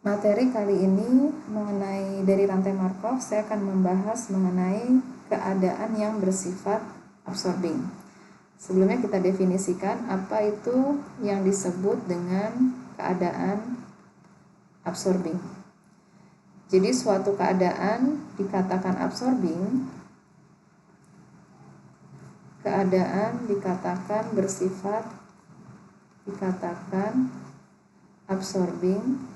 Materi kali ini mengenai dari rantai Markov, saya akan membahas mengenai keadaan yang bersifat absorbing. Sebelumnya kita definisikan apa itu yang disebut dengan keadaan absorbing. Jadi suatu keadaan dikatakan absorbing, keadaan dikatakan bersifat absorbing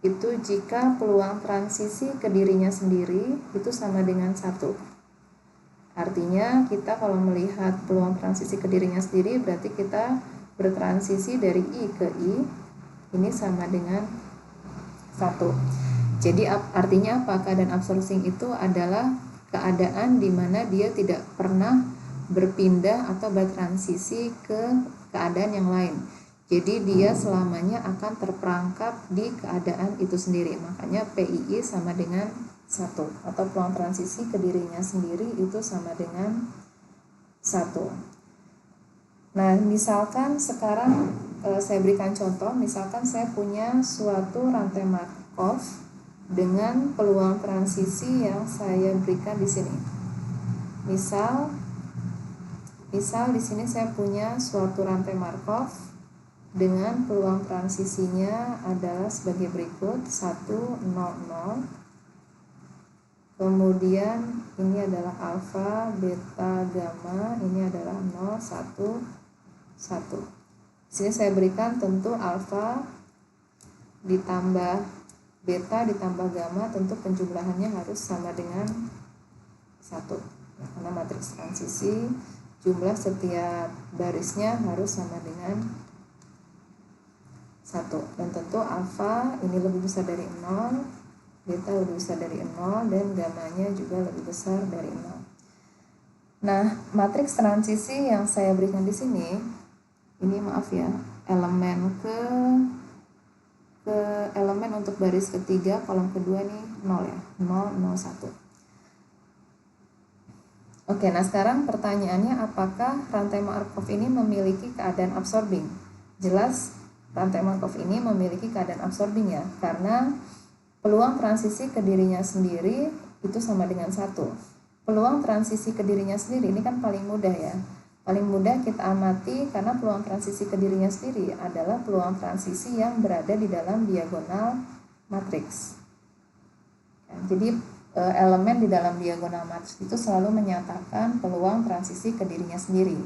itu jika peluang transisi ke dirinya sendiri itu sama dengan 1. Artinya kita kalau melihat peluang transisi ke dirinya sendiri berarti kita bertransisi dari I ke I, ini sama dengan 1. Jadi artinya apa? Keadaan absorbing itu adalah keadaan di mana dia tidak pernah berpindah atau bertransisi ke keadaan yang lain. Jadi dia selamanya akan terperangkap di keadaan itu sendiri. Makanya PII sama dengan 1, atau peluang transisi ke dirinya sendiri itu sama dengan 1. Nah, misalkan sekarang saya berikan contoh, misalkan saya punya suatu rantai Markov dengan peluang transisi yang saya berikan di sini. Misal di sini saya punya suatu rantai Markov dengan peluang transisinya adalah sebagai berikut: 1, 0, 0. Kemudian ini adalah alfa, beta, gamma, ini adalah 0, 1, 1. Di sini saya berikan tentu alfa ditambah beta ditambah gamma, tentu penjumlahannya harus sama dengan 1. Karena matriks transisi jumlah setiap barisnya harus sama dengan 1. Dan tentu alfa ini lebih besar dari 0, beta lebih besar dari 0, dan gamanya juga lebih besar dari 0. Nah, matriks transisi yang saya berikan di sini, ini maaf ya, elemen elemen untuk baris ketiga, kolom kedua nih 0 ya, 0, 0, 1. Oke, nah sekarang pertanyaannya, apakah rantai Markov ini memiliki keadaan absorbing? Jelas rantai Markov ini memiliki keadaan absorbing ya, karena peluang transisi ke dirinya sendiri itu sama dengan 1. Peluang transisi ke dirinya sendiri ini kan paling mudah ya. Paling mudah kita amati karena peluang transisi ke dirinya sendiri adalah peluang transisi yang berada di dalam diagonal matriks. Ya, jadi elemen di dalam diagonal matriks itu selalu menyatakan peluang transisi ke dirinya sendiri.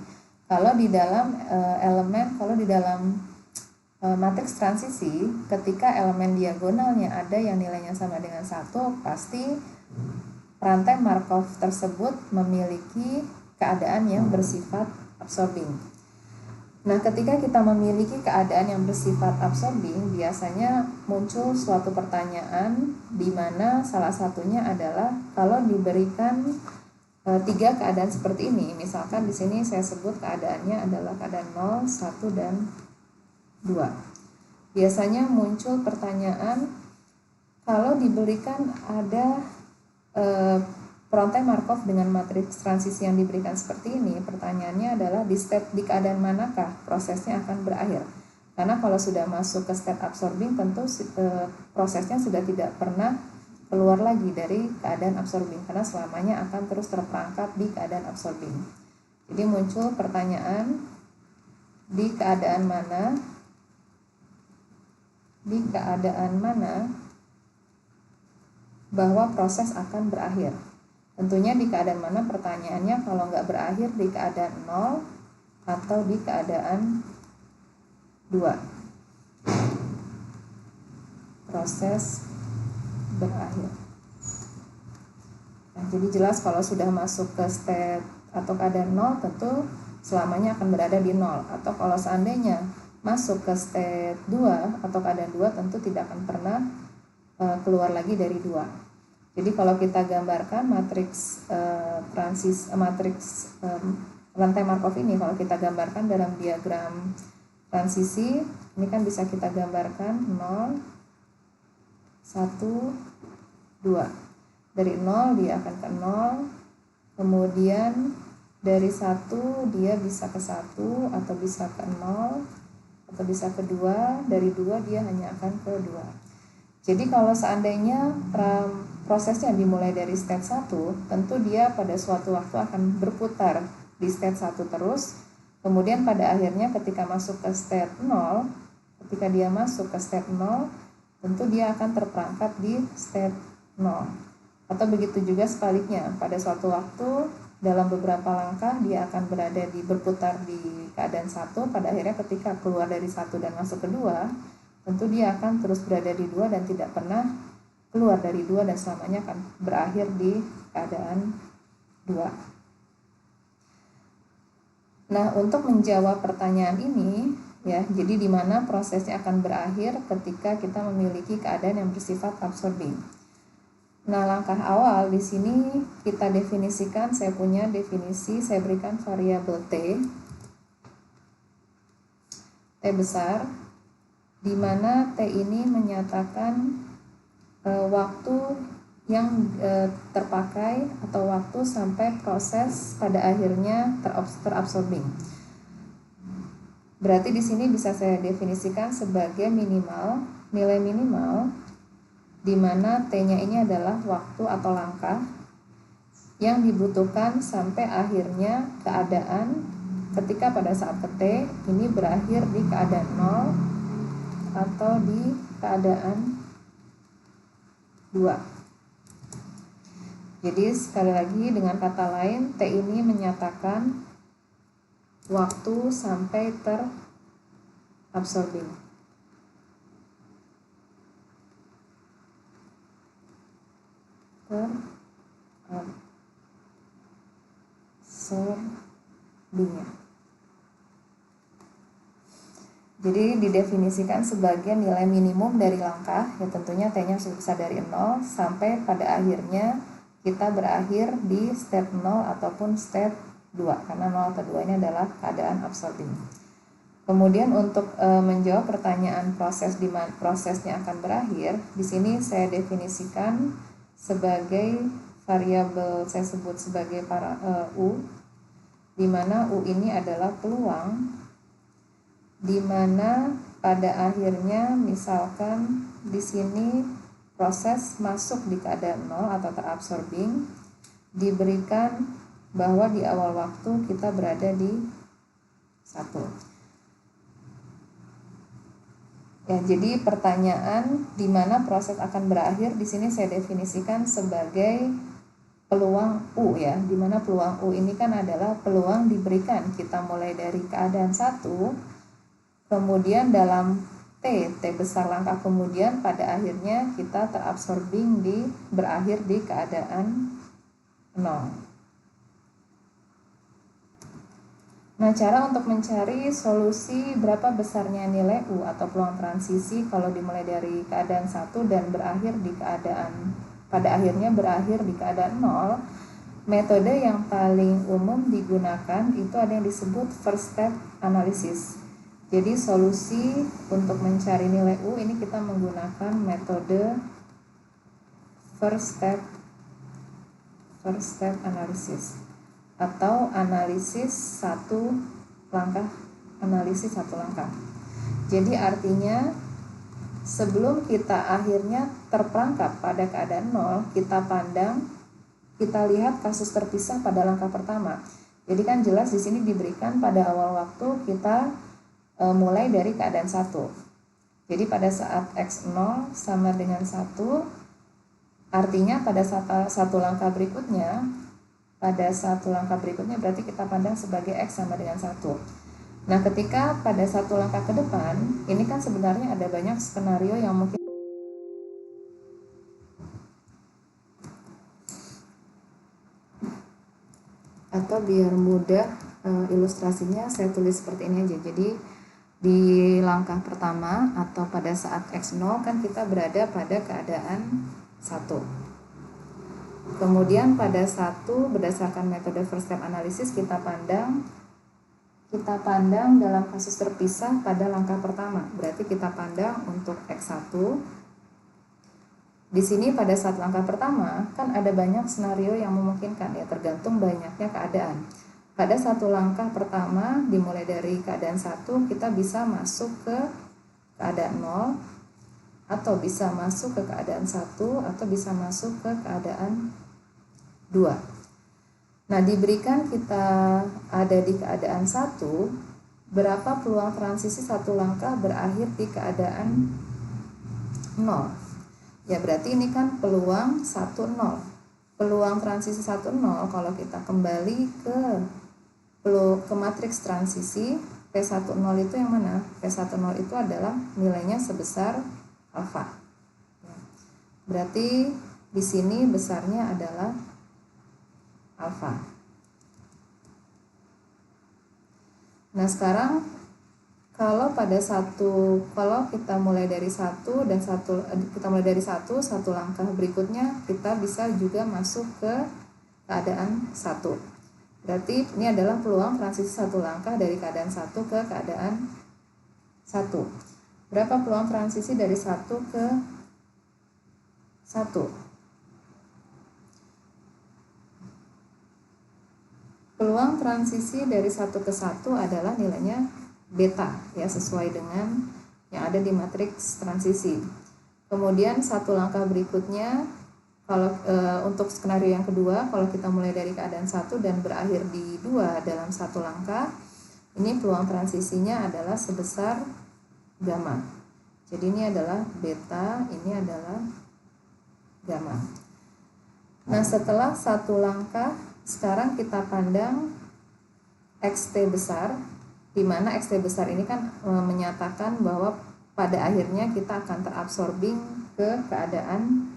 Kalau di dalam matriks transisi, ketika elemen diagonalnya ada yang nilainya sama dengan 1, pasti rantai Markov tersebut memiliki keadaan yang bersifat absorbing. Nah, ketika kita memiliki keadaan yang bersifat absorbing, biasanya muncul suatu pertanyaan di mana salah satunya adalah kalau diberikan 3 keadaan seperti ini. Misalkan di sini saya sebut keadaannya adalah keadaan 0, 1, dan 2. Biasanya muncul pertanyaan, kalau diberikan ada rantai Markov dengan matriks transisi yang diberikan seperti ini, pertanyaannya adalah di keadaan manakah prosesnya akan berakhir? Karena kalau sudah masuk ke state absorbing, tentu prosesnya sudah tidak pernah keluar lagi dari keadaan absorbing, karena selamanya akan terus terperangkap di keadaan absorbing. Jadi muncul pertanyaan, di keadaan mana bahwa proses akan berakhir. Tentunya di keadaan mana, pertanyaannya kalau nggak berakhir di keadaan 0 atau di keadaan 2. Proses berakhir. Nah, jadi jelas kalau sudah masuk ke state atau keadaan 0, tentu selamanya akan berada di 0. Atau kalau seandainya masuk ke state 2 atau keadaan 2, tentu tidak akan pernah keluar lagi dari 2. Jadi kalau kita gambarkan matriks rantai Markov ini, kalau kita gambarkan dalam diagram transisi, ini kan bisa kita gambarkan 0, 1, 2. Dari 0 dia akan ke 0, kemudian dari 1 dia bisa ke 1 atau bisa ke 0, atau bisa ke 2, dari 2 dia hanya akan ke 2. Jadi kalau seandainya prosesnya dimulai dari state 1, tentu dia pada suatu waktu akan berputar di state 1 terus. Kemudian pada akhirnya ketika masuk ke state 0, ketika dia masuk ke state 0, tentu dia akan terperangkap di state 0. Atau begitu juga sebaliknya, pada suatu waktu dalam beberapa langkah dia akan berputar di keadaan 1, pada akhirnya ketika keluar dari 1 dan masuk ke 2, tentu dia akan terus berada di 2 dan tidak pernah keluar dari 2 dan selamanya akan berakhir di keadaan 2. Nah, untuk menjawab pertanyaan ini ya, jadi di mana prosesnya akan berakhir ketika kita memiliki keadaan yang bersifat absorbing. Nah, langkah awal di sini kita definisikan, saya punya definisi, saya berikan variabel T besar, di mana T ini menyatakan waktu yang terpakai atau waktu sampai proses pada akhirnya terabsorbing. Berarti di sini bisa saya definisikan sebagai minimal, nilai minimal, di mana T-nya ini adalah waktu atau langkah yang dibutuhkan sampai akhirnya keadaan ketika pada saat ke T ini berakhir di keadaan 0 atau di keadaan 2. Jadi sekali lagi dengan kata lain, T ini menyatakan waktu sampai terabsorbing. Terabsorbingnya. Jadi didefinisikan sebagai nilai minimum dari langkah, ya tentunya T-nya bisa dari 0 sampai pada akhirnya kita berakhir di state 0 ataupun state 2, karena 0 atau 2 ini adalah keadaan absorbing. Kemudian untuk menjawab pertanyaan proses di mana prosesnya akan berakhir, di sini saya definisikan sebagai variabel, saya sebut sebagai U, di mana U ini adalah peluang, di mana pada akhirnya misalkan di sini proses masuk di keadaan 0 atau terabsorbing, diberikan bahwa di awal waktu kita berada di 1. Ya, jadi pertanyaan di mana proses akan berakhir di sini saya definisikan sebagai peluang U ya, di mana peluang U ini kan adalah peluang diberikan kita mulai dari keadaan 1, kemudian dalam T besar langkah kemudian pada akhirnya kita terabsorbing berakhir di keadaan 0. Nah, cara untuk mencari solusi berapa besarnya nilai U atau peluang transisi kalau dimulai dari keadaan 1 dan berakhir di keadaan, pada akhirnya berakhir di keadaan 0, metode yang paling umum digunakan itu ada yang disebut first step analysis. Jadi solusi untuk mencari nilai U ini kita menggunakan metode first step analysis atau analisis satu langkah. Jadi artinya sebelum kita akhirnya terperangkap pada keadaan 0, kita lihat kasus terpisah pada langkah pertama. Jadi kan jelas di sini diberikan pada awal waktu kita mulai dari keadaan 1. Jadi pada saat X0 sama dengan 1, artinya pada satu langkah berikutnya berarti kita pandang sebagai X sama dengan 1. Nah, ketika pada satu langkah ke depan, ini kan sebenarnya ada banyak skenario yang mungkin atau biar mudah ilustrasinya saya tulis seperti ini aja. Jadi di langkah pertama atau pada saat X0 kan kita berada pada keadaan 1. Kemudian pada 1 berdasarkan metode first step analysis kita pandang dalam kasus terpisah pada langkah pertama. Berarti kita pandang untuk X1. Di sini pada saat langkah pertama kan ada banyak skenario yang memungkinkan ya, tergantung banyaknya keadaan. pada satu langkah pertama dimulai dari keadaan 1 kita bisa masuk ke keadaan 0, atau bisa masuk ke keadaan 1, atau bisa masuk ke keadaan 2. Nah, diberikan kita ada di keadaan 1, berapa peluang transisi satu langkah berakhir di keadaan 0? Ya, berarti ini kan peluang 1, 0. Peluang transisi 1, 0 kalau kita kembali ke matriks transisi, P10 itu yang mana? P10 itu adalah nilainya sebesar alfa. Berarti di sini besarnya adalah alfa. Nah, sekarang kalau kita mulai dari satu langkah berikutnya kita bisa juga masuk ke keadaan 1. Berarti ini adalah peluang transisi satu langkah dari keadaan 1 ke keadaan 1. Berapa peluang transisi dari 1 ke 1? Peluang transisi dari 1 ke 1 adalah nilainya beta, ya, sesuai dengan yang ada di matriks transisi. Kemudian satu langkah berikutnya, kalau untuk skenario yang kedua, kalau kita mulai dari keadaan 1 dan berakhir di 2 dalam satu langkah, ini peluang transisinya adalah sebesar gamma. Jadi ini adalah beta, ini adalah gamma. Nah, setelah satu langkah, sekarang kita pandang xt besar, di mana xt besar ini kan menyatakan bahwa pada akhirnya kita akan terabsorbing ke keadaan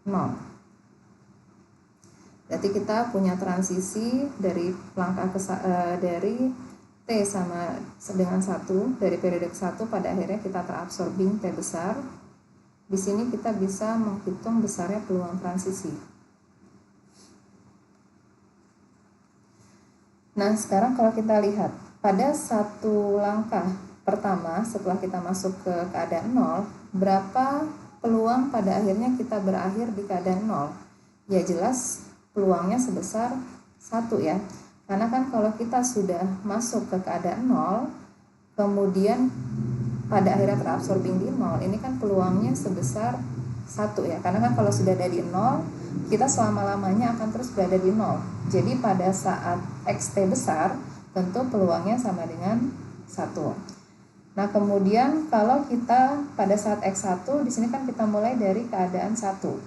0. Berarti kita punya transisi dari dari T sama dengan 1, dari periode ke 1 pada akhirnya kita terabsorbing T besar. Di sini kita bisa menghitung besarnya peluang transisi. Nah, sekarang kalau kita lihat pada satu langkah pertama setelah kita masuk ke keadaan 0, berapa peluang pada akhirnya kita berakhir di keadaan 0? Ya, jelas peluangnya sebesar 1, ya. Karena kan kalau kita sudah masuk ke keadaan 0, kemudian pada akhirnya terabsorbing di 0, ini kan peluangnya sebesar 1, ya. Karena kan kalau sudah ada di 0, kita selama-lamanya akan terus berada di 0. Jadi pada saat xt besar, tentu peluangnya sama dengan 1. Nah, kemudian kalau kita pada saat X1, di sini kan kita mulai dari keadaan 1.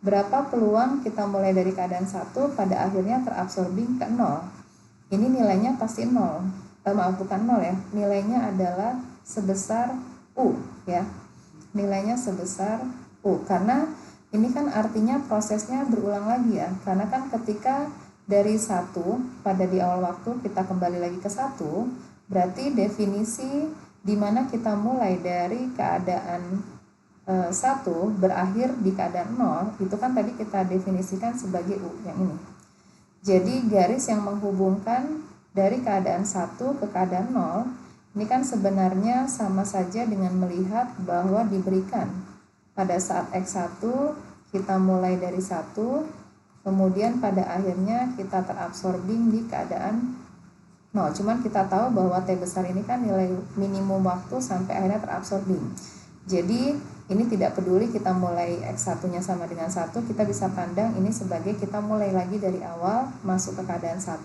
Berapa peluang kita mulai dari keadaan 1 pada akhirnya terabsorbing ke 0? Ini nilainya pasti 0. Maaf, bukan 0, ya. Nilainya adalah sebesar U, ya. Nilainya sebesar U, karena ini kan artinya prosesnya berulang lagi, ya. Karena kan ketika dari 1 pada di awal waktu kita kembali lagi ke 1, berarti definisi di mana kita mulai dari keadaan 1 berakhir di keadaan 0, itu kan tadi kita definisikan sebagai U yang ini. Jadi garis yang menghubungkan dari keadaan 1 ke keadaan 0, ini kan sebenarnya sama saja dengan melihat bahwa diberikan pada saat X1 kita mulai dari 1, kemudian pada akhirnya kita terabsorbing di keadaan 0. Cuman kita tahu bahwa T besar ini kan nilai minimum waktu sampai akhirnya terabsorbing. Jadi ini tidak peduli kita mulai X1-nya sama dengan 1, kita bisa pandang ini sebagai kita mulai lagi dari awal masuk ke keadaan 1,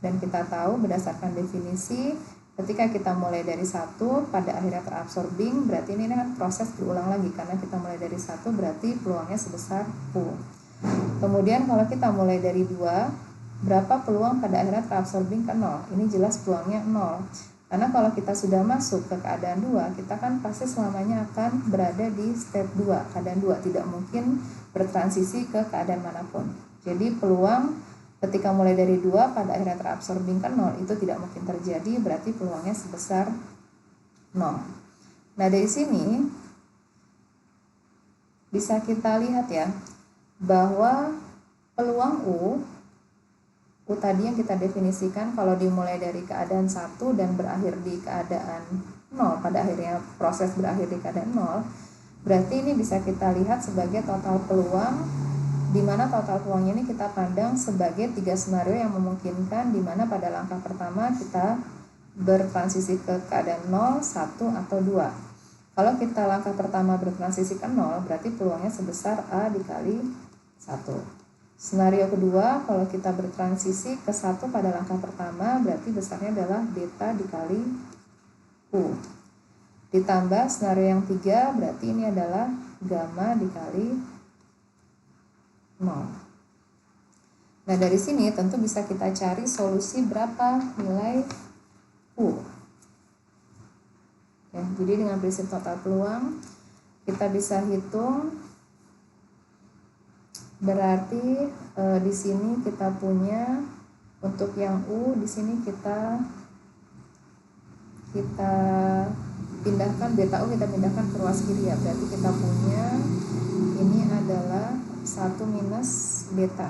dan kita tahu berdasarkan definisi ketika kita mulai dari 1 pada akhirnya terabsorbing, berarti ini kan proses berulang lagi karena kita mulai dari 1 berarti peluangnya sebesar U. Kemudian kalau kita mulai dari 2, berapa peluang pada akhirnya terabsorbing ke 0? Ini jelas peluangnya 0. Karena kalau kita sudah masuk ke keadaan 2, kita kan pasti selamanya akan berada di step 2, keadaan 2, tidak mungkin bertransisi ke keadaan manapun. Jadi peluang ketika mulai dari 2 pada akhirnya terabsorbing ke 0 itu tidak mungkin terjadi, berarti peluangnya sebesar 0. Nah, dari sini bisa kita lihat, ya, bahwa peluang U tadi yang kita definisikan kalau dimulai dari keadaan 1 dan berakhir di keadaan 0, pada akhirnya proses berakhir di keadaan 0, berarti ini bisa kita lihat sebagai total peluang di mana total peluangnya ini kita pandang sebagai 3 skenario yang memungkinkan, di mana pada langkah pertama kita bertransisi ke keadaan 0, 1, atau 2. Kalau kita langkah pertama bertransisi ke 0, berarti peluangnya sebesar A dikali 1. Skenario kedua, kalau kita bertransisi ke 1 pada langkah pertama, berarti besarnya adalah beta dikali U. Ditambah skenario yang 3, berarti ini adalah gamma dikali 0. Nah, dari sini tentu bisa kita cari solusi berapa nilai U. Ya, jadi dengan prinsip total peluang, kita bisa hitung, berarti di sini kita punya untuk yang U, di sini kita pindahkan beta U, kita pindahkan ke ruas kiri ya. Berarti kita punya ini adalah 1 minus beta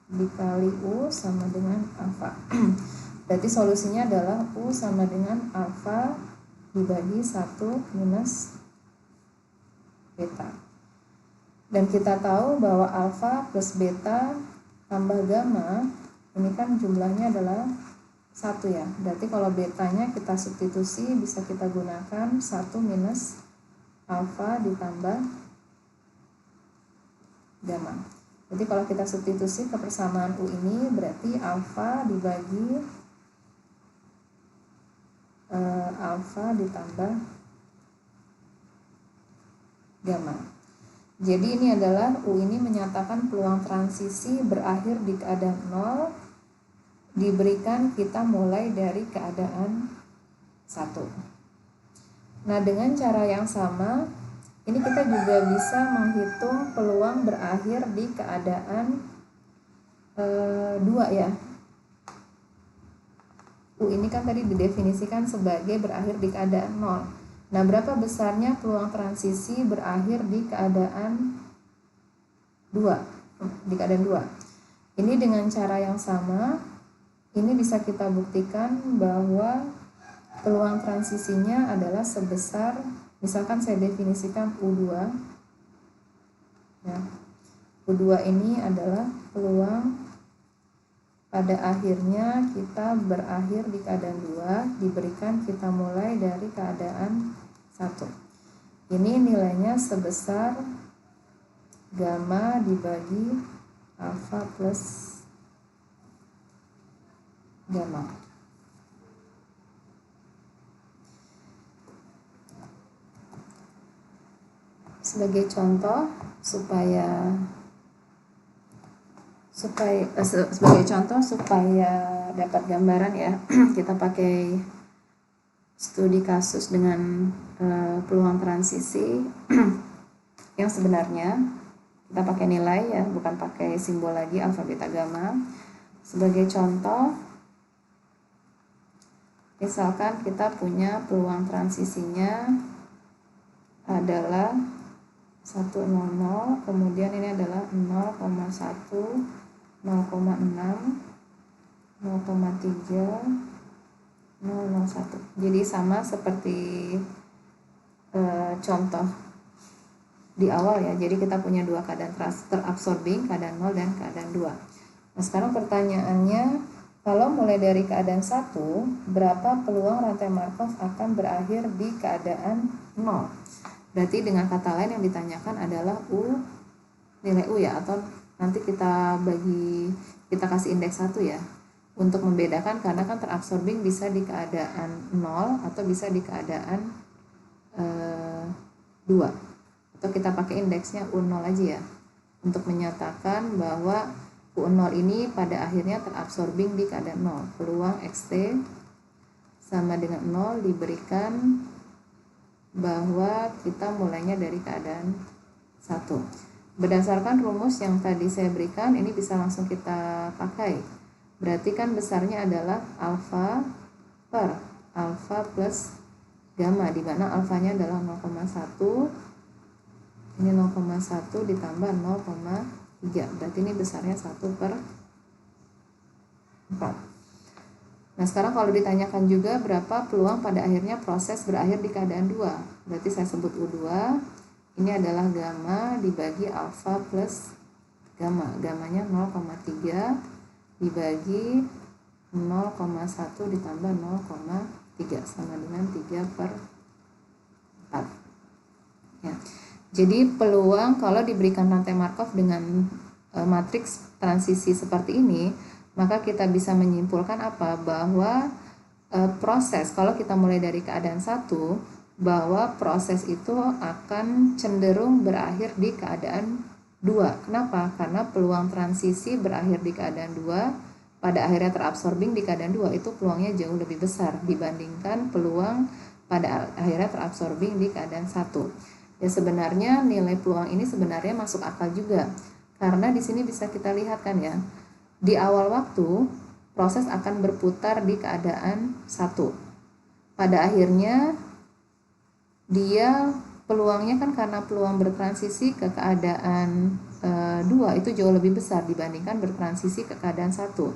dikali U sama dengan alfa. Berarti solusinya adalah U sama dengan alfa dibagi 1 minus beta. Dan kita tahu bahwa alfa plus beta tambah gamma ini kan jumlahnya adalah 1 ya. Berarti kalau betanya kita substitusi, bisa kita gunakan 1 minus alfa ditambah gamma. Jadi kalau kita substitusi ke persamaan U ini, berarti alfa dibagi alfa ditambah gamma. Jadi ini adalah U ini menyatakan peluang transisi berakhir di keadaan 0 diberikan kita mulai dari keadaan 1. Nah, dengan cara yang sama, ini kita juga bisa menghitung peluang berakhir di keadaan 2 ya. U ini kan tadi didefinisikan sebagai berakhir di keadaan 0. Nah, berapa besarnya peluang transisi berakhir di keadaan 2? Di keadaan 2. Ini dengan cara yang sama, ini bisa kita buktikan bahwa peluang transisinya adalah sebesar, misalkan saya definisikan U2 ya. U2 ini adalah peluang pada akhirnya kita berakhir di keadaan 2 diberikan kita mulai dari keadaan 1. Ini nilainya sebesar gamma dibagi alfa plus gamma. Sebagai contoh supaya dapat gambaran ya, kita pakai studi kasus dengan peluang transisi yang sebenarnya kita pakai nilai ya, bukan pakai simbol lagi alfa beta gamma. Sebagai contoh, misalkan kita punya peluang transisinya adalah 100, kemudian ini adalah 0,1, 0,6, 0,3, 0,1. Jadi sama seperti contoh di awal ya. Jadi kita punya dua keadaan terabsorbing, keadaan 0 dan keadaan 2. Nah, sekarang pertanyaannya, kalau mulai dari keadaan 1, berapa peluang rantai Markov akan berakhir di keadaan 0? Berarti dengan kata lain yang ditanyakan adalah U, nilai U ya, atau nanti kita kasih indeks 1 ya, untuk membedakan, karena kan terabsorbing bisa di keadaan 0 atau bisa di keadaan 2. Atau kita pakai indeksnya U0 aja ya, untuk menyatakan bahwa U0 ini pada akhirnya terabsorbing di keadaan 0. Peluang XT sama dengan 0 diberikan bahwa kita mulainya dari keadaan 1. Berdasarkan rumus yang tadi saya berikan, ini bisa langsung kita pakai. Berarti kan besarnya adalah alfa per alfa plus gamma, di mana alfanya adalah 0,1. Ini 0,1 ditambah 0,3. Berarti ini besarnya 1/4. Nah, sekarang kalau ditanyakan juga berapa peluang pada akhirnya proses berakhir di keadaan 2. Berarti saya sebut U2. Ini adalah gamma dibagi alfa plus gamanya 0,3 dibagi 0,1 ditambah 0,3 sama dengan 3/4 ya. Jadi peluang kalau diberikan rantai Markov dengan matriks transisi seperti ini, maka kita bisa menyimpulkan apa? Bahwa proses, kalau kita mulai dari keadaan 1, bahwa proses itu akan cenderung berakhir di keadaan 2. Kenapa? Karena peluang transisi berakhir di keadaan 2 pada akhirnya terabsorbing di keadaan 2 itu peluangnya jauh lebih besar dibandingkan peluang pada akhirnya terabsorbing di keadaan 1. Ya, sebenarnya nilai peluang ini sebenarnya masuk akal juga. Karena di sini bisa kita lihat kan ya, di awal waktu proses akan berputar di keadaan 1. Pada akhirnya dia peluangnya kan karena peluang bertransisi ke keadaan 2 itu jauh lebih besar dibandingkan bertransisi ke keadaan 1.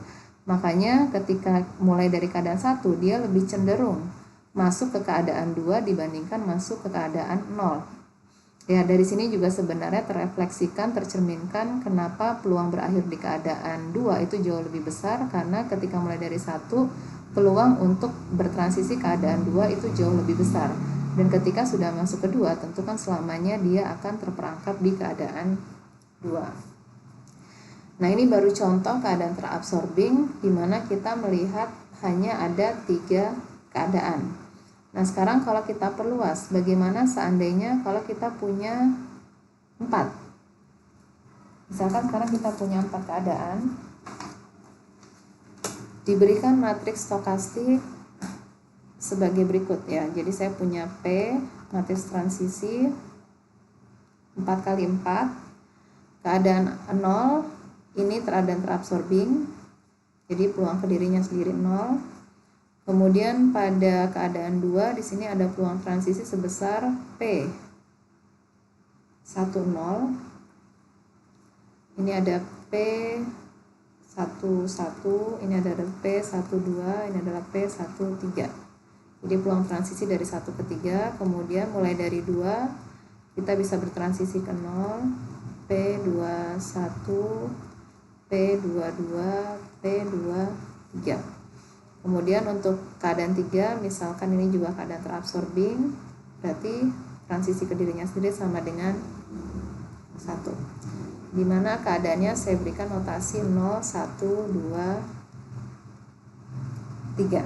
Makanya ketika mulai dari keadaan 1 dia lebih cenderung masuk ke keadaan 2 dibandingkan masuk ke keadaan 0. Ya, dari sini juga sebenarnya terrefleksikan, tercerminkan kenapa peluang berakhir di keadaan 2 itu jauh lebih besar, karena ketika mulai dari 1 peluang untuk bertransisi keadaan 2 itu jauh lebih besar. Dan ketika sudah masuk ke 2 tentu kan selamanya dia akan terperangkap di keadaan 2. Nah, ini baru contoh keadaan terabsorbing di mana kita melihat hanya ada 3 keadaan. Nah, sekarang kalau kita perluas, bagaimana seandainya kalau kita punya 4? Misalkan sekarang kita punya 4 keadaan, diberikan matriks stokastik sebagai berikut ya. Jadi saya punya P, matriks transisi 4 kali 4, keadaan 0, ini keadaan terabsorbing, jadi peluang ke dirinya sendiri 0. Kemudian pada keadaan 2 di sini ada peluang transisi sebesar P 10. Ini ada P 11, ini ada P12, ini adalah P13. Jadi peluang transisi dari 1 ke 3, kemudian mulai dari 2 kita bisa bertransisi ke 0, P21, P22, P23. Kemudian untuk keadaan 3, misalkan ini juga keadaan terabsorbing, berarti transisi ke dirinya sendiri sama dengan 1. Dimana keadaannya saya berikan notasi 0, 1, 2, 3.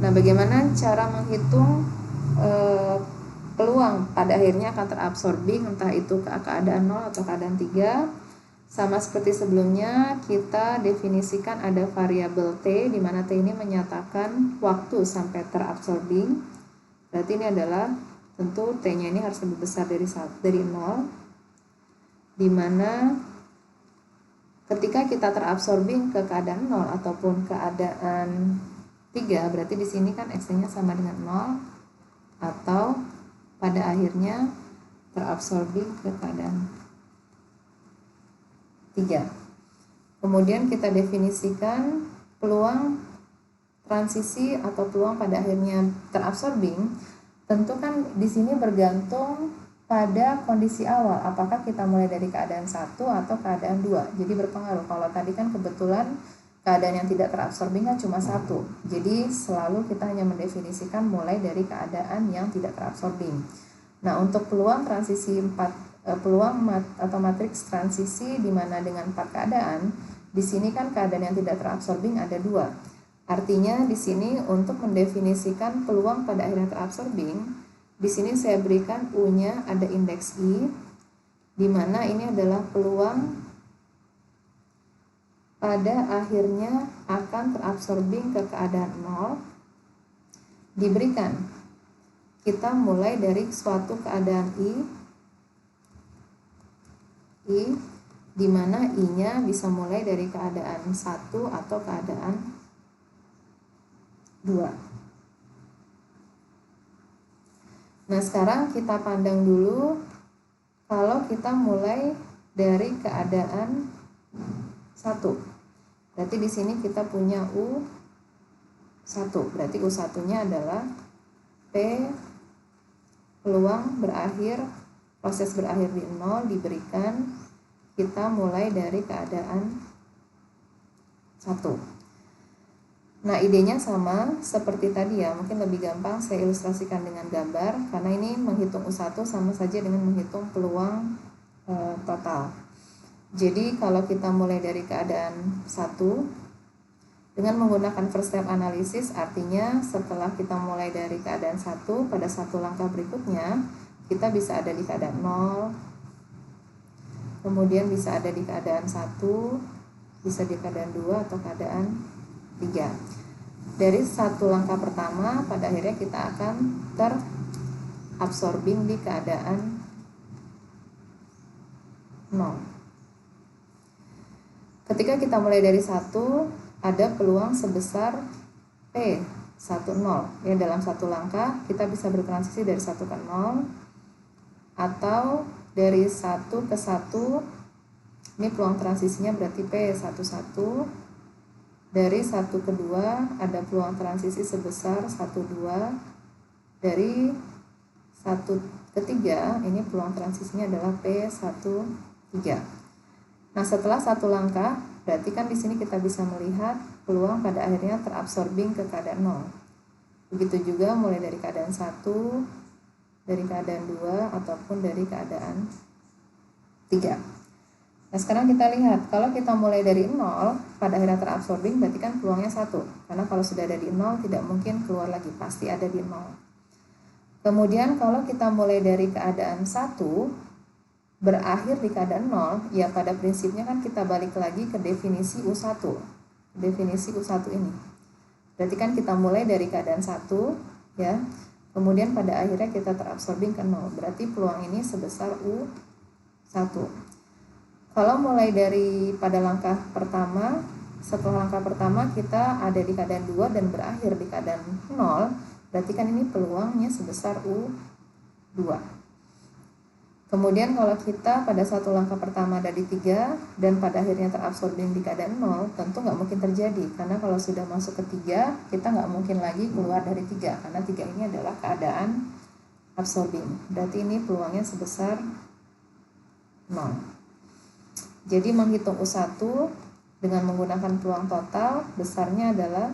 Nah, bagaimana cara menghitung peluang pada akhirnya akan terabsorbing, entah itu ke keadaan 0 atau keadaan 3? Sama seperti sebelumnya, kita definisikan ada variabel T, di mana T ini menyatakan waktu sampai terabsorbing. Berarti ini adalah tentu T-nya ini harus lebih besar dari 0, di mana ketika kita terabsorbing ke keadaan 0 ataupun keadaan 3, berarti di sini kan X-nya sama dengan 0, atau pada akhirnya terabsorbing ke keadaan 3. Kemudian kita definisikan peluang transisi atau peluang pada akhirnya terabsorbing. Tentu kan di sini bergantung pada kondisi awal, apakah kita mulai dari keadaan 1 atau keadaan 2. Jadi berpengaruh. Kalau tadi kan kebetulan keadaan yang tidak terabsorbing kan cuma 1. Jadi selalu kita hanya mendefinisikan mulai dari keadaan yang tidak terabsorbing. Nah, untuk peluang transisi 4, peluang atau matriks transisi di mana dengan 4 keadaan, di sini kan keadaan yang tidak terabsorbing ada 2. Artinya di sini untuk mendefinisikan peluang pada akhirnya terabsorbing, di sini saya berikan U-nya ada indeks I, di mana ini adalah peluang pada akhirnya akan terabsorbing ke keadaan 0, diberikan kita mulai dari suatu keadaan I, di mana I-nya bisa mulai dari keadaan 1 atau keadaan 2. Nah, sekarang kita pandang dulu kalau kita mulai dari keadaan 1. Berarti di sini kita punya U1. Berarti U1-nya adalah P peluang berakhir, proses berakhir di 0 diberikan kita mulai dari keadaan 1. Nah, idenya sama seperti tadi ya, mungkin lebih gampang saya ilustrasikan dengan gambar karena ini menghitung U1 sama saja dengan menghitung peluang total. Jadi kalau kita mulai dari keadaan 1 dengan menggunakan first step analysis, artinya setelah kita mulai dari keadaan 1, pada satu langkah berikutnya kita bisa ada di keadaan 0, kemudian bisa ada di keadaan 1, bisa di keadaan 2 atau keadaan 3. Dari satu langkah pertama pada akhirnya kita akan terabsorbing di keadaan 0. Ketika kita mulai dari 1, ada peluang sebesar P10 ya, dalam satu langkah kita bisa bertransisi dari 1 ke 0 atau dari 1 ke 1. Ini peluang transisinya berarti P11. Dari 1 ke 2 ada peluang transisi sebesar 12. Dari 1 ke 3 ini peluang transisinya adalah P13. Nah, setelah satu langkah berarti kan di sini kita bisa melihat peluang pada akhirnya terabsorbing ke keadaan 0. Begitu juga mulai dari keadaan 1, dari keadaan 2 ataupun dari keadaan 3. Nah, sekarang kita lihat, kalau kita mulai dari 0, pada akhirnya terabsorbing berarti kan peluangnya 1. Karena kalau sudah ada di 0, tidak mungkin keluar lagi, pasti ada di 0. Kemudian kalau kita mulai dari keadaan 1, berakhir di keadaan 0, ya pada prinsipnya kan kita balik lagi ke definisi U1. Definisi U1 ini. Berarti kan kita mulai dari keadaan 1, ya. Kemudian pada akhirnya kita terabsorbing ke 0. Berarti peluang ini sebesar U1. Kalau mulai dari pada langkah pertama, setelah langkah pertama kita ada di keadaan 2 dan berakhir di keadaan 0, berarti kan ini peluangnya sebesar U2. Kemudian kalau kita pada satu langkah pertama ada di 3 dan pada akhirnya terabsorbing di keadaan 0, tentu nggak mungkin terjadi. Karena kalau sudah masuk ke 3, kita nggak mungkin lagi keluar dari 3. Karena 3 ini adalah keadaan absorbing. Berarti ini peluangnya sebesar 0. Jadi menghitung U1 dengan menggunakan peluang total besarnya adalah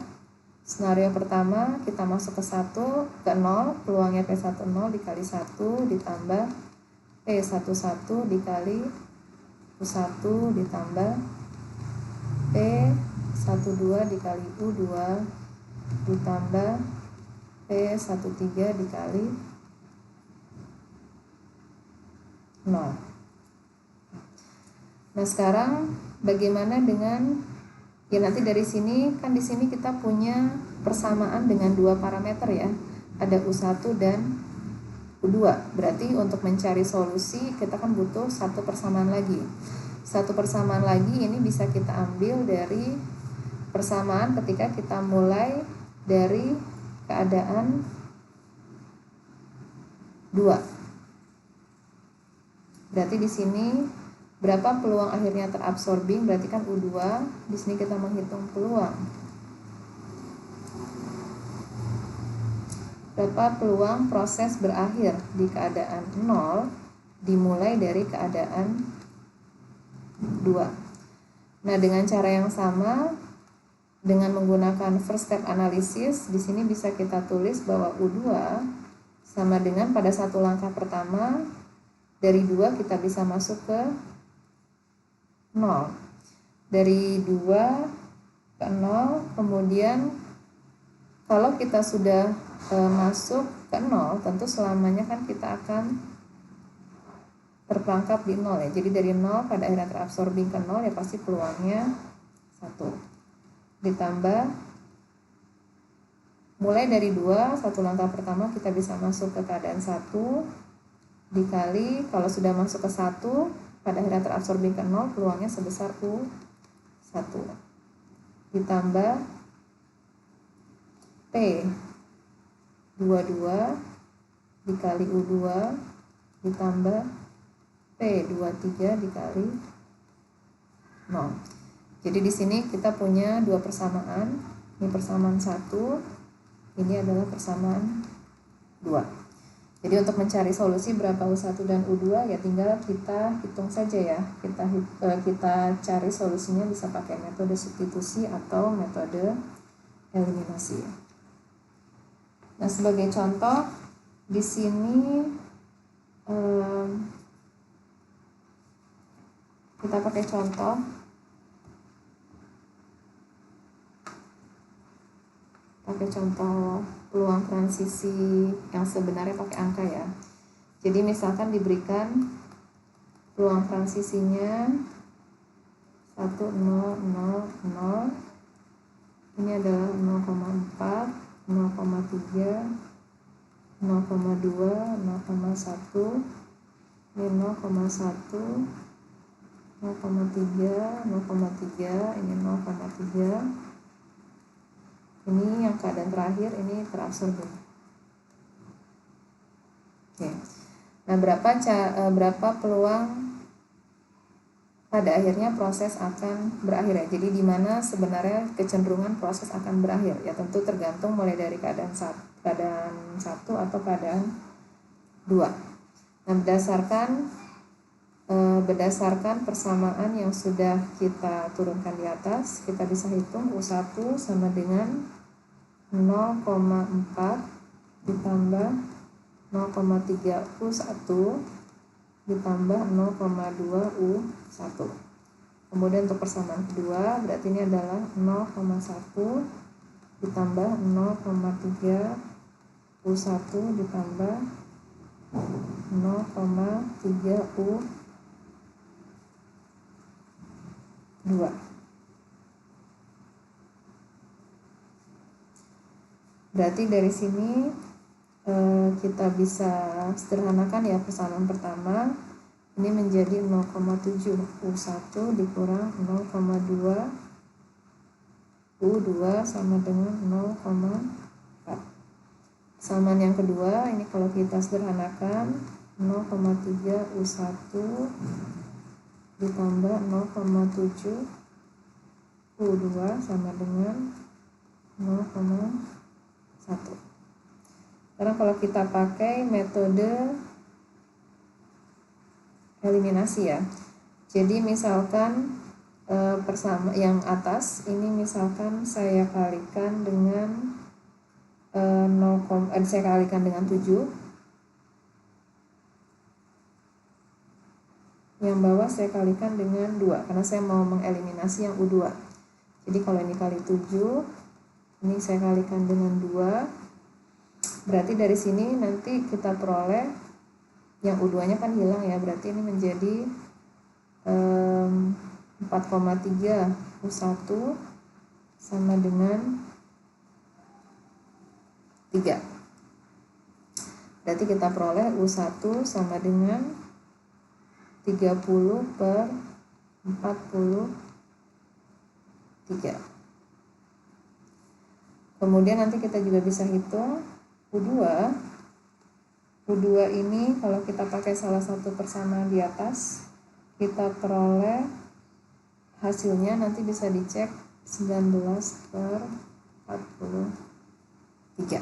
skenario pertama kita masuk ke 1 ke 0, peluangnya P10 dikali 1 ditambah P11 dikali U1 ditambah P12 dikali U2 ditambah P13 dikali 0. Nah, sekarang bagaimana dengan ya nanti dari sini kan di sini kita punya persamaan dengan dua parameter ya. Ada U1 dan U2. Berarti untuk mencari solusi kita kan butuh satu persamaan lagi. Satu persamaan lagi ini bisa kita ambil dari persamaan ketika kita mulai dari keadaan 2. Berarti di sini berapa peluang akhirnya terabsorbing? Berarti kan U2. Di sini kita menghitung peluang. Berapa peluang proses berakhir di keadaan 0 dimulai dari keadaan 2. Nah, dengan cara yang sama dengan menggunakan first step analysis, di sini bisa kita tulis bahwa U2 sama dengan pada satu langkah pertama dari 2 kita bisa masuk ke 0. Dari 2 ke 0, kemudian kalau kita sudah masuk ke 0, tentu selamanya kan kita akan terperangkap di 0 ya. Jadi dari 0 pada akhirnya terabsorbing ke 0 ya pasti peluangnya 1. Ditambah mulai dari 2, satu langkah pertama kita bisa masuk ke keadaan 1 dikali kalau sudah masuk ke 1 pada akhirnya terabsorbing ke 0, peluangnya sebesar U1 ditambah P22 dikali U2 ditambah P23 dikali 0. Jadi di sini kita punya dua persamaan. Ini persamaan 1, ini adalah persamaan 2. Jadi untuk mencari solusi berapa U1 dan U2 ya tinggal kita hitung saja ya. Kita cari solusinya bisa pakai metode substitusi atau metode eliminasi. Nah, sebagai contoh di sini kita pakai contoh peluang transisi yang sebenarnya pakai angka ya. Jadi misalkan diberikan peluang transisinya 1, 0, 0, 0, ini adalah 0,4, 0,3, 0,2, 0,1, ini 0,1, 0,3, 0,3, ini 0,3. Ini yang keadaan terakhir, ini terabsorbe. Oke. Nah, berapa peluang pada akhirnya proses akan berakhir ya. Jadi di mana sebenarnya kecenderungan proses akan berakhir ya, tentu tergantung mulai dari keadaan 1 atau keadaan 2. Nah, berdasarkan persamaan yang sudah kita turunkan di atas, kita bisa hitung U1 sama dengan 0,4 ditambah 0,3 U1 ditambah 0,2 U1. Kemudian untuk persamaan kedua berarti ini adalah 0,1 ditambah 0,3 U1 ditambah 0,3 U2. Berarti dari sini kita bisa sederhanakan ya persamaan pertama ini menjadi 0,7 U1 dikurang 0,2 U2 sama dengan 0,4. Persamaan yang kedua ini kalau kita sederhanakan 0,3 U1 ditambah 0,7 U2 sama dengan 0,1. Karena kalau kita pakai metode eliminasi ya, jadi misalkan persama yang atas ini misalkan saya kalikan dengan 7, yang bawah saya kalikan dengan 2 karena saya mau mengeliminasi yang U2. Jadi kalau ini kali 7, ini saya kalikan dengan 2. Berarti dari sini nanti kita peroleh yang U2 nya kan hilang ya, berarti ini menjadi 4,3 U1 sama dengan 3. Berarti kita peroleh U1 sama dengan 30/43. Kemudian nanti kita juga bisa hitung U2 ini kalau kita pakai salah satu persamaan di atas, kita peroleh hasilnya nanti bisa dicek 19/43.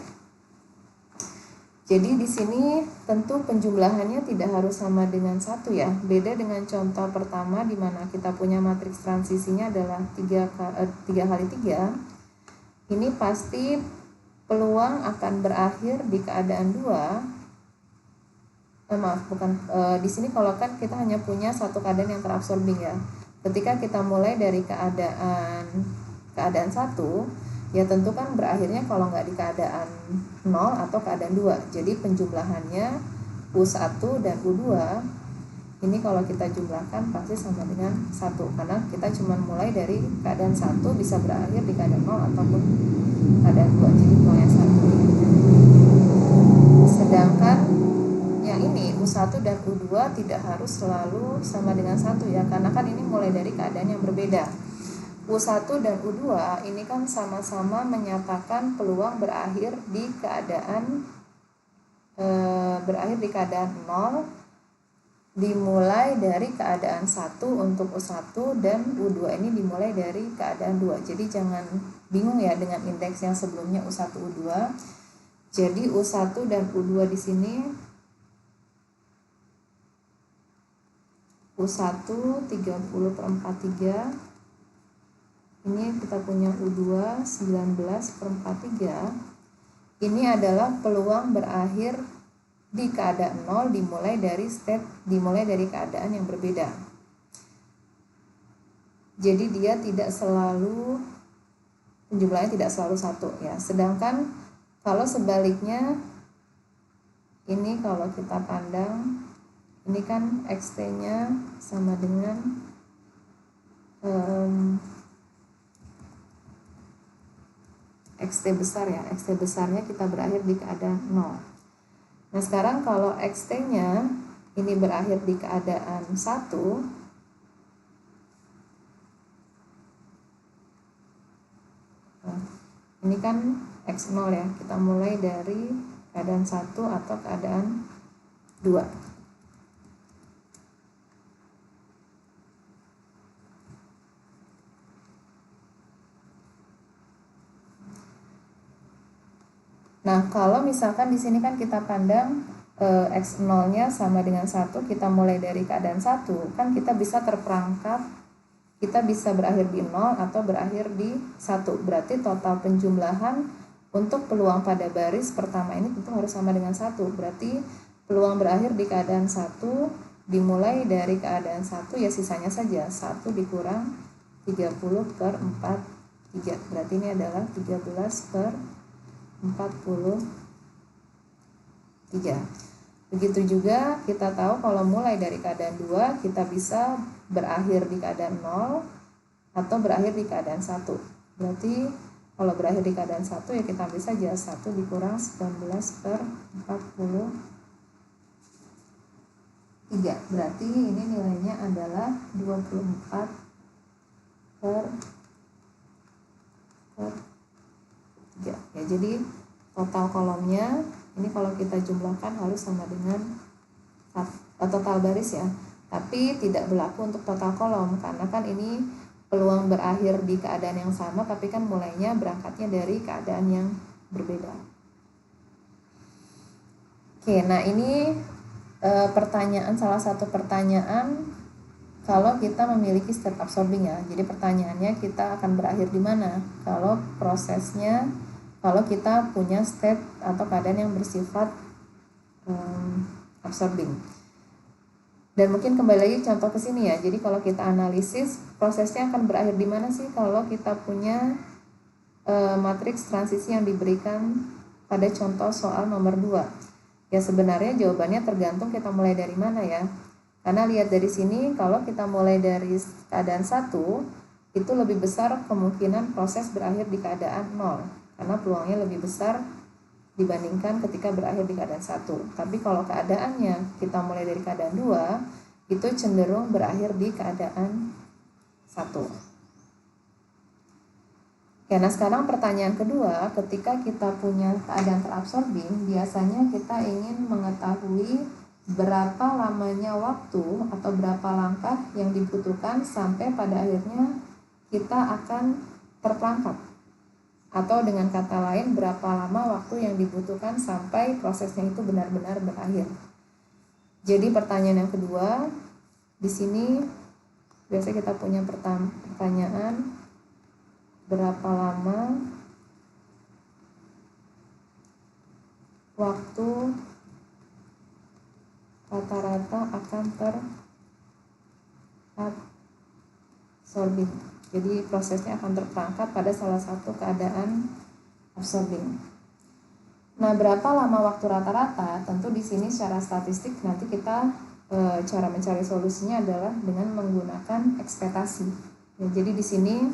Jadi di sini tentu penjumlahannya tidak harus sama dengan 1 ya. Beda dengan contoh pertama di mana kita punya matriks transisinya adalah 3x3. Ini pasti peluang akan berakhir di keadaan 2. Di sini kalau kan kita hanya punya satu keadaan yang terabsorbing ya. Ketika kita mulai dari keadaan 1, ya tentu kan berakhirnya kalau nggak di keadaan 0 atau keadaan 2. Jadi penjumlahannya U1 dan U2 ini kalau kita jumlahkan pasti sama dengan 1 karena kita cuma mulai dari keadaan 1 bisa berakhir di keadaan 0 ataupun keadaan 2. Jadi peluangnya 1. Sedangkan yang ini U1 dan U2 tidak harus selalu sama dengan 1 ya, karena kan ini mulai dari keadaan yang berbeda. U1 dan U2 ini kan sama-sama menyatakan peluang berakhir di keadaan 0 dimulai dari keadaan 1 untuk U1 dan U2 ini dimulai dari keadaan 2. Jadi jangan bingung ya dengan indeks yang sebelumnya U1 U2. Jadi U1 dan U2 di sini U1 30/43, ini kita punya U2 19/43. Ini adalah peluang berakhir di keadaan 0 dimulai dari keadaan yang berbeda. Jadi dia tidak selalu, jumlahnya tidak selalu 1 ya. Sedangkan kalau sebaliknya, ini kalau kita pandang, ini kan XT-nya sama dengan XT besar ya. XT besarnya kita berakhir di keadaan 0. Nah sekarang kalau XT-nya ini berakhir di keadaan 1, ini kan X0 ya, kita mulai dari keadaan 1 atau keadaan 2. Nah, kalau misalkan di sini kan kita pandang X0-nya sama dengan 1, kita mulai dari keadaan 1, kan kita bisa terperangkap, kita bisa berakhir di 0 atau berakhir di 1. Berarti total penjumlahan untuk peluang pada baris pertama ini tentu harus sama dengan 1. Berarti peluang berakhir di keadaan 1 dimulai dari keadaan 1 ya sisanya saja 1 dikurang 30/43. Berarti ini adalah 13/43. Begitu juga kita tahu kalau mulai dari keadaan 2 kita bisa berakhir di keadaan 0 atau berakhir di keadaan 1. Berarti kalau berakhir di keadaan 1 ya kita ambil saja 1 dikurang 19/43. Berarti ini nilainya adalah 24/3. Ya, jadi total kolomnya ini kalau kita jumlahkan harus sama dengan total baris ya. Tapi tidak berlaku untuk total kolom karena kan ini peluang berakhir di keadaan yang sama tapi kan mulainya berangkatnya dari keadaan yang berbeda. Oke, nah ini salah satu pertanyaan kalau kita memiliki state absorbing ya. Jadi pertanyaannya kita akan berakhir di mana kalau prosesnya, kalau kita punya state atau keadaan yang bersifat absorbing. Dan mungkin kembali lagi contoh ke sini ya. Jadi kalau kita analisis prosesnya akan berakhir di mana sih kalau kita punya matriks transisi yang diberikan pada contoh soal nomor 2. Ya sebenarnya jawabannya tergantung kita mulai dari mana ya. Karena lihat dari sini kalau kita mulai dari keadaan 1 itu lebih besar kemungkinan proses berakhir di keadaan 0 karena peluangnya lebih besar dibandingkan ketika berakhir di keadaan 1. Tapi kalau keadaannya kita mulai dari keadaan 2 itu cenderung berakhir di keadaan 1. Oke, nah sekarang pertanyaan kedua, ketika kita punya keadaan terabsorbing, biasanya kita ingin mengetahui berapa lamanya waktu atau berapa langkah yang dibutuhkan sampai pada akhirnya kita akan terperangkap. Atau dengan kata lain, berapa lama waktu yang dibutuhkan sampai prosesnya itu benar-benar berakhir. Jadi pertanyaan yang kedua, di sini biasanya kita punya pertanyaan berapa lama waktu rata-rata akan terabsorbing. Jadi prosesnya akan terperangkap pada salah satu keadaan absorbing. Nah, berapa lama waktu rata-rata? Tentu di sini secara statistik nanti kita cara mencari solusinya adalah dengan menggunakan ekspektasi. Ya, jadi di sini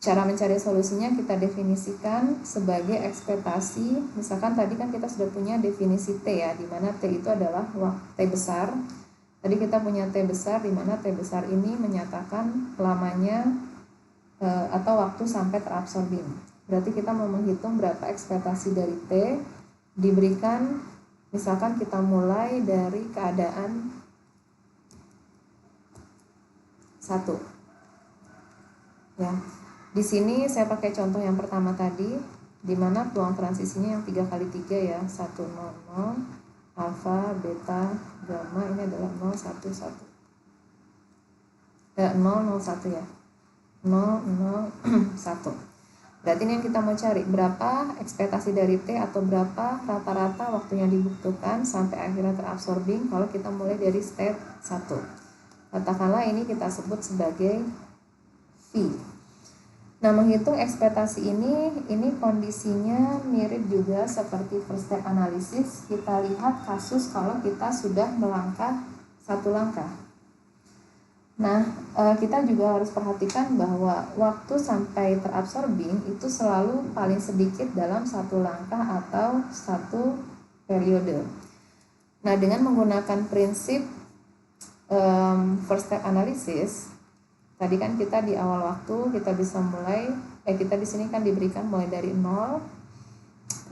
cara mencari solusinya kita definisikan sebagai ekspektasi. Misalkan tadi kan kita sudah punya definisi T ya, di mana T itu adalah T besar. Tadi kita punya T besar, di mana T besar ini menyatakan lamanya atau waktu sampai terabsorbing. Berarti kita mau menghitung berapa ekspektasi dari T diberikan, misalkan kita mulai dari keadaan 1. Ya. Di sini saya pakai contoh yang pertama tadi, di mana peluang transisinya yang 3x3 ya, 1, 0, 0, alfa, beta, gamma, ini adalah 0, 1, 1. 001 ya, 001. Berarti ini yang kita mau cari, berapa ekspektasi dari T atau berapa rata-rata waktu yang dibutuhkan sampai akhirnya terabsorbing kalau kita mulai dari state 1. Katakanlah ini kita sebut sebagai V. Nah, menghitung ekspektasi ini kondisinya mirip juga seperti first step analysis. Kita lihat kasus kalau kita sudah melangkah satu langkah. Nah, kita juga harus perhatikan bahwa waktu sampai terabsorbing itu selalu paling sedikit dalam satu langkah atau satu periode. Nah, dengan menggunakan prinsip first step analysis, tadi kan kita di awal waktu kita bisa mulai, kita di sini kan diberikan mulai dari 0.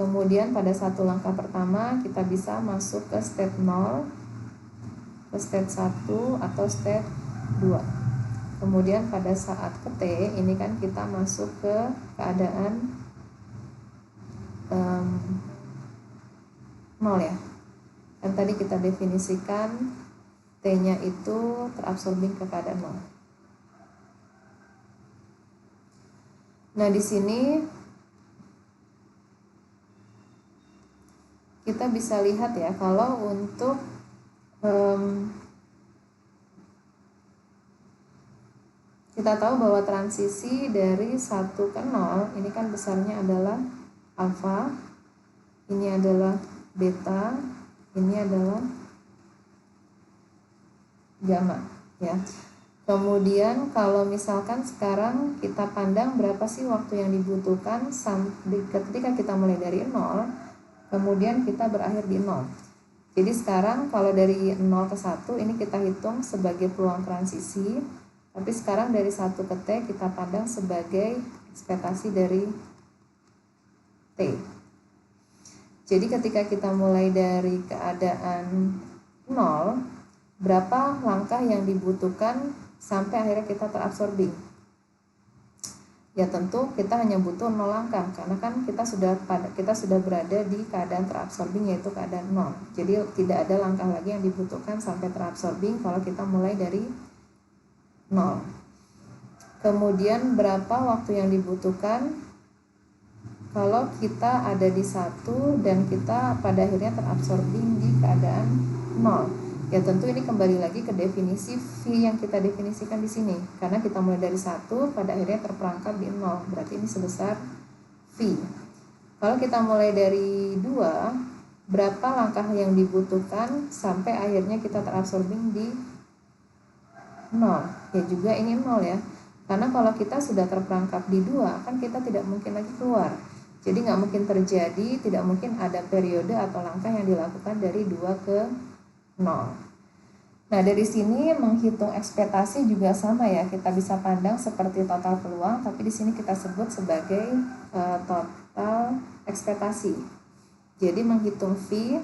Kemudian pada satu langkah pertama kita bisa masuk ke state 0, ke state 1 atau state 2. Kemudian pada saat ke T ini kan kita masuk ke keadaan 0 ya. Dan tadi kita definisikan T-nya itu terabsorbing ke keadaan 0. Nah, di sini kita bisa lihat ya, kalau untuk kita tahu bahwa transisi dari 1 ke 0 ini kan besarnya adalah alfa, ini adalah beta, ini adalah gamma ya. Kemudian kalau misalkan sekarang kita pandang berapa sih waktu yang dibutuhkan ketika kita mulai dari 0, kemudian kita berakhir di 0. Jadi sekarang kalau dari 0 ke 1 ini kita hitung sebagai peluang transisi. Tapi sekarang dari 1 ke T kita pandang sebagai ekspektasi dari T. Jadi ketika kita mulai dari keadaan 0, berapa langkah yang dibutuhkan sampai akhirnya kita terabsorbing? Ya tentu kita hanya butuh 0 langkah, karena kan kita sudah berada di keadaan terabsorbing, yaitu keadaan 0. Jadi tidak ada langkah lagi yang dibutuhkan sampai terabsorbing kalau kita mulai dari 0. Kemudian berapa waktu yang dibutuhkan kalau kita ada di 1 dan kita pada akhirnya terabsorbing di keadaan 0? Ya tentu ini kembali lagi ke definisi V yang kita definisikan di sini. Karena kita mulai dari 1 pada akhirnya terperangkap di 0, berarti ini sebesar V. Kalau kita mulai dari 2, berapa langkah yang dibutuhkan sampai akhirnya kita terabsorbing di 0? Ya juga ini 0 ya. Karena kalau kita sudah terperangkap di 2, kan kita tidak mungkin lagi keluar. Jadi nggak mungkin terjadi, tidak mungkin ada periode atau langkah yang dilakukan dari 2 ke 0. Nah, dari sini menghitung ekspektasi juga sama ya. Kita bisa pandang seperti total peluang, tapi di sini kita sebut sebagai total ekspektasi. Jadi menghitung V,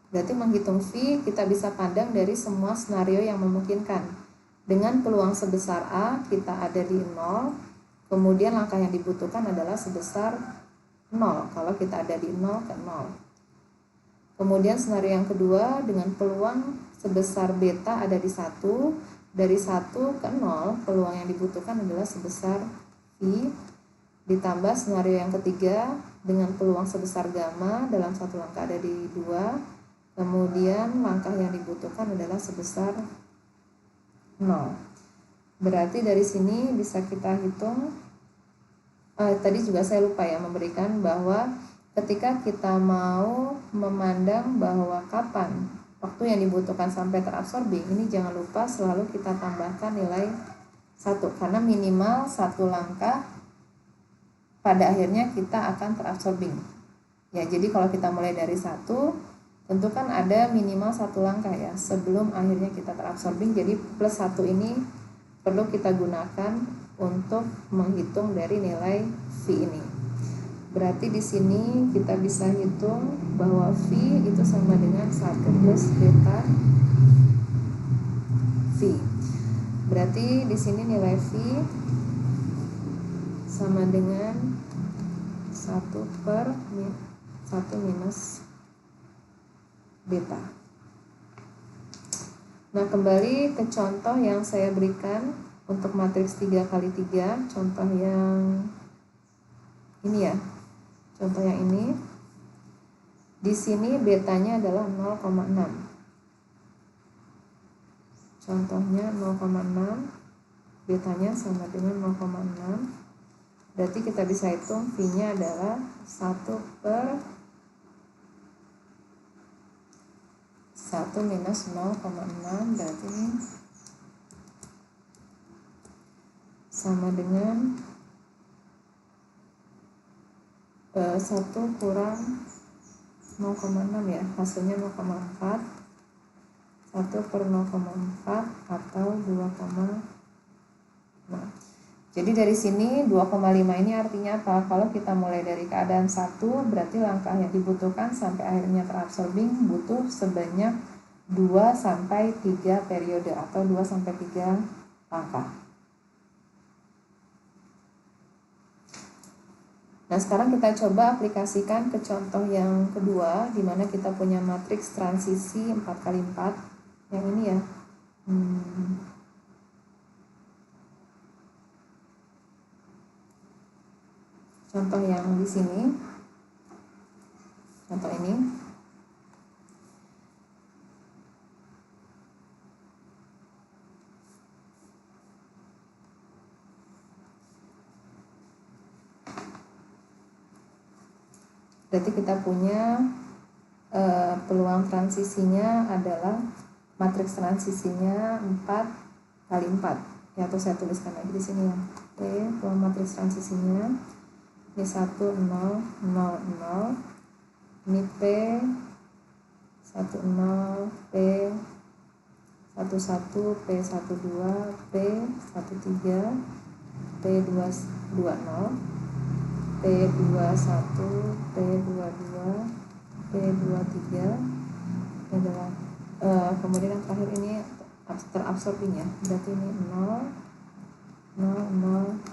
berarti menghitung V kita bisa pandang dari semua skenario yang memungkinkan. Dengan peluang sebesar A kita ada di 0, kemudian langkah yang dibutuhkan adalah sebesar 0 kalau kita ada di 0 ke 0. Kemudian skenario yang kedua dengan peluang sebesar beta ada di 1, dari 1 ke 0 peluang yang dibutuhkan adalah sebesar V, ditambah skenario yang ketiga dengan peluang sebesar gamma dalam satu langkah ada di 2, kemudian langkah yang dibutuhkan adalah sebesar 0. Berarti dari sini bisa kita hitung, tadi juga saya lupa ya memberikan bahwa ketika kita mau memandang bahwa kapan waktu yang dibutuhkan sampai terabsorbing, ini jangan lupa selalu kita tambahkan nilai 1, karena minimal 1 langkah pada akhirnya kita akan terabsorbing. Ya, jadi kalau kita mulai dari 1, tentu kan ada minimal 1 langkah ya sebelum akhirnya kita terabsorbing. Jadi plus 1 ini perlu kita gunakan untuk menghitung dari nilai V ini. Berarti di sini kita bisa hitung bahwa V itu sama dengan 1 plus beta V. Berarti di sini nilai V sama dengan 1 per 1 minus beta. Nah, kembali ke contoh yang saya berikan untuk matriks 3x3, contoh yang ini ya. Contoh yang ini. Di sini betanya adalah 0,6. Contohnya 0,6, betanya sama dengan 0,6. Berarti kita bisa hitung V-nya adalah 1 minus 0,6, berarti ini sama dengan 1 kurang 0,6 ya, hasilnya 0,4. 1/0,4 atau 2,0. Jadi dari sini 2,5 ini artinya apa? Kalau kita mulai dari keadaan 1, berarti langkah yang dibutuhkan sampai akhirnya terabsorbing butuh sebanyak 2-3 periode atau 2-3 langkah. Nah, sekarang kita coba aplikasikan ke contoh yang kedua, di mana kita punya matriks transisi 4x4. Yang ini ya. Contoh yang di sini. Contoh ini. Berarti kita punya peluang transisinya adalah matriks transisinya 4x4 ya, atau saya tuliskan lagi di sini ya. Oke, peluang matriks transisinya ini 1 0 0 0, ini P 1 0, P 1 1, P 1 2, P 1 3, P 2 2 0, P 2 1, P 2 2, P 2 3. Ini adalah kemudian yang terakhir ini terabsorbing ya, berarti ini 0 0 0 1.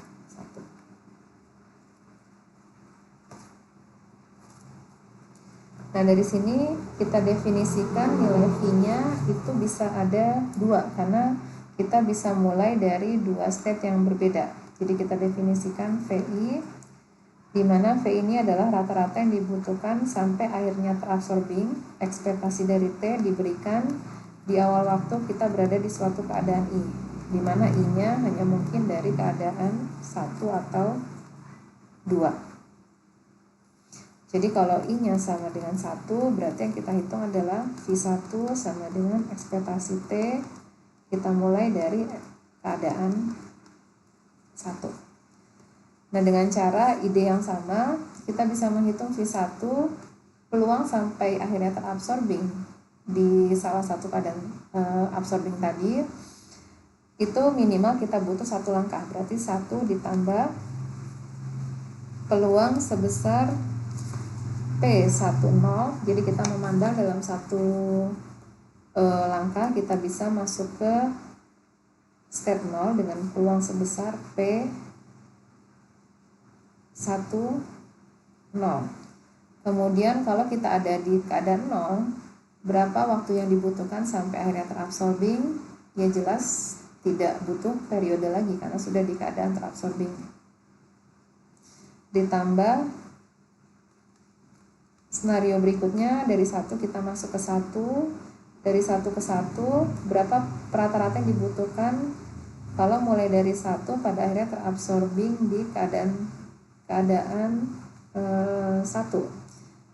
Nah, dari sini kita definisikan nilai V-nya itu bisa ada 2, karena kita bisa mulai dari 2 state yang berbeda. Jadi kita definisikan VI, di mana V ini adalah rata-rata yang dibutuhkan sampai akhirnya terabsorbing. Ekspektasi dari T diberikan di awal waktu kita berada di suatu keadaan I, di mana I-nya hanya mungkin dari keadaan 1 atau 2. Jadi kalau I-nya sama dengan 1, berarti yang kita hitung adalah V1 sama dengan ekspektasi T, kita mulai dari keadaan 1. Nah, dengan cara ide yang sama, kita bisa menghitung V1 peluang sampai akhirnya terabsorbing di salah satu keadaan absorbing tadi, itu minimal kita butuh 1 langkah. Berarti 1 ditambah peluang sebesar P10. Jadi kita memandang dalam 1 langkah kita bisa masuk ke step 0 dengan peluang sebesar P10. Kemudian kalau kita ada di keadaan 0, berapa waktu yang dibutuhkan sampai akhirnya terabsorbing? Ya jelas tidak butuh periode lagi karena sudah di keadaan terabsorbing. Ditambah senario berikutnya, dari 1 kita masuk ke 1, dari 1 ke 1 berapa rata-rata yang dibutuhkan kalau mulai dari 1 pada akhirnya terabsorbing di keadaan 1.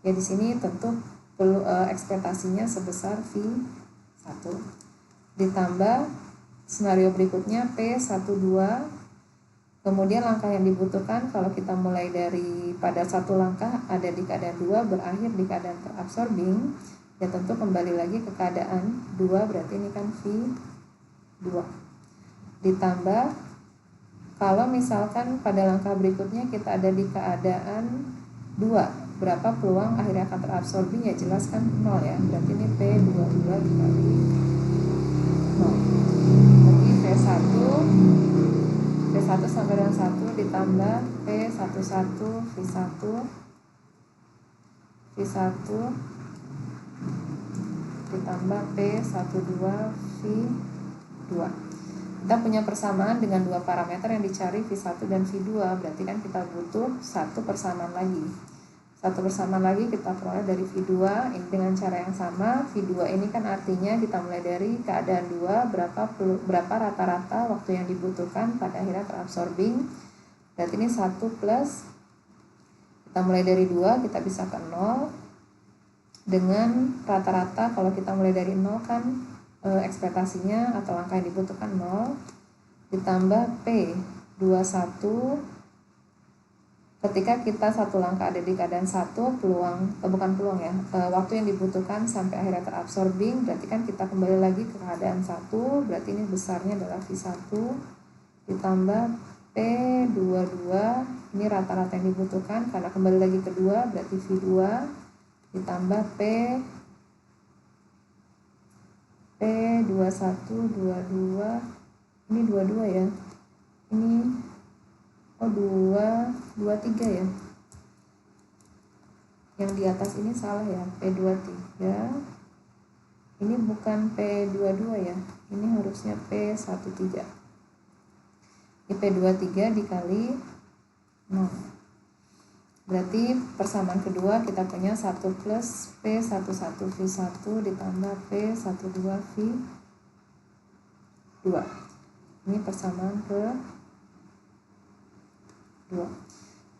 Ya di sini tentu perlu ekspektasinya sebesar V1. Ditambah senario berikutnya P12. Kemudian langkah yang dibutuhkan kalau kita mulai dari pada 1 langkah ada di keadaan 2 berakhir di keadaan terabsorbing, ya tentu kembali lagi ke keadaan 2, berarti ini kan V2. Ditambah kalau misalkan pada langkah berikutnya kita ada di keadaan 2, berapa peluang akhirnya akan terabsorbing? Ya jelas kan 0 ya, berarti ini P22 dikali 0. Berarti P1 sampai dengan 1 ditambah P11 V1 ditambah P12 V2. Kita punya persamaan dengan dua parameter yang dicari V1 dan V2, berarti kan kita butuh satu persamaan lagi. Satu persamaan lagi kita peroleh dari V2 ini dengan cara yang sama. V2 ini kan artinya kita mulai dari keadaan 2, berapa rata-rata waktu yang dibutuhkan pada akhirnya terabsorbing. Berarti ini 1 plus, kita mulai dari 2, kita bisa ke 0. Dengan rata-rata kalau kita mulai dari 0 kan ekspektasinya atau angka yang dibutuhkan 0, ditambah P21. Ketika kita satu langkah ada di keadaan 1, waktu yang dibutuhkan sampai akhirnya terabsorbing, berarti kan kita kembali lagi ke keadaan 1, berarti ini besarnya adalah V1 ditambah P22, ini rata-rata yang dibutuhkan karena kembali lagi ke 2, berarti V2 ditambah P21 22, ini 22 ya, ini 23 ya, yang di atas ini salah ya, P23, ini bukan P22 ya, ini harusnya P13, ini P23 dikali 0. Berarti persamaan kedua kita punya 1 plus P11 V1 ditambah P12 V2. Ini persamaan kedua.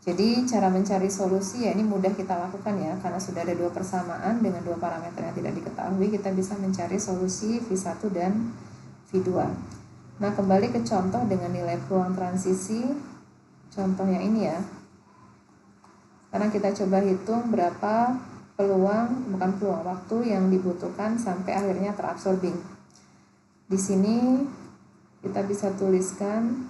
Jadi cara mencari solusi ya ini mudah kita lakukan ya, karena sudah ada dua persamaan dengan dua parameter yang tidak diketahui, kita bisa mencari solusi V1 dan V2. Nah, kembali ke contoh dengan nilai peluang transisi, contoh yang ini ya. Sekarang kita coba hitung berapa waktu yang dibutuhkan sampai akhirnya terabsorbing. Di sini kita bisa tuliskan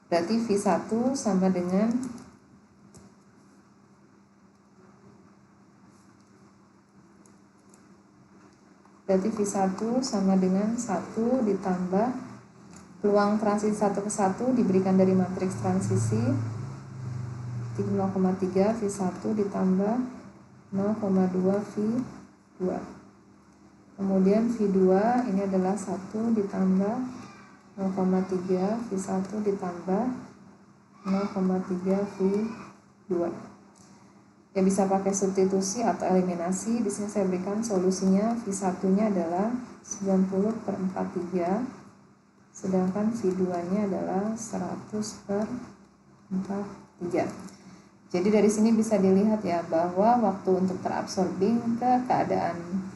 berarti V1 sama dengan V1 1 ditambah peluang transisi 1 ke 1 diberikan dari matriks transisi 0,3 V1 ditambah 0,2 V2. Kemudian V2 ini adalah 1 ditambah 0,3 V1 ditambah 0,3 V2. Ya bisa pakai substitusi atau eliminasi. Di sini saya berikan solusinya, V1-nya adalah 90/43. Sedangkan V2-nya adalah 100/43. Jadi dari sini bisa dilihat ya bahwa waktu untuk terabsorbing ke keadaan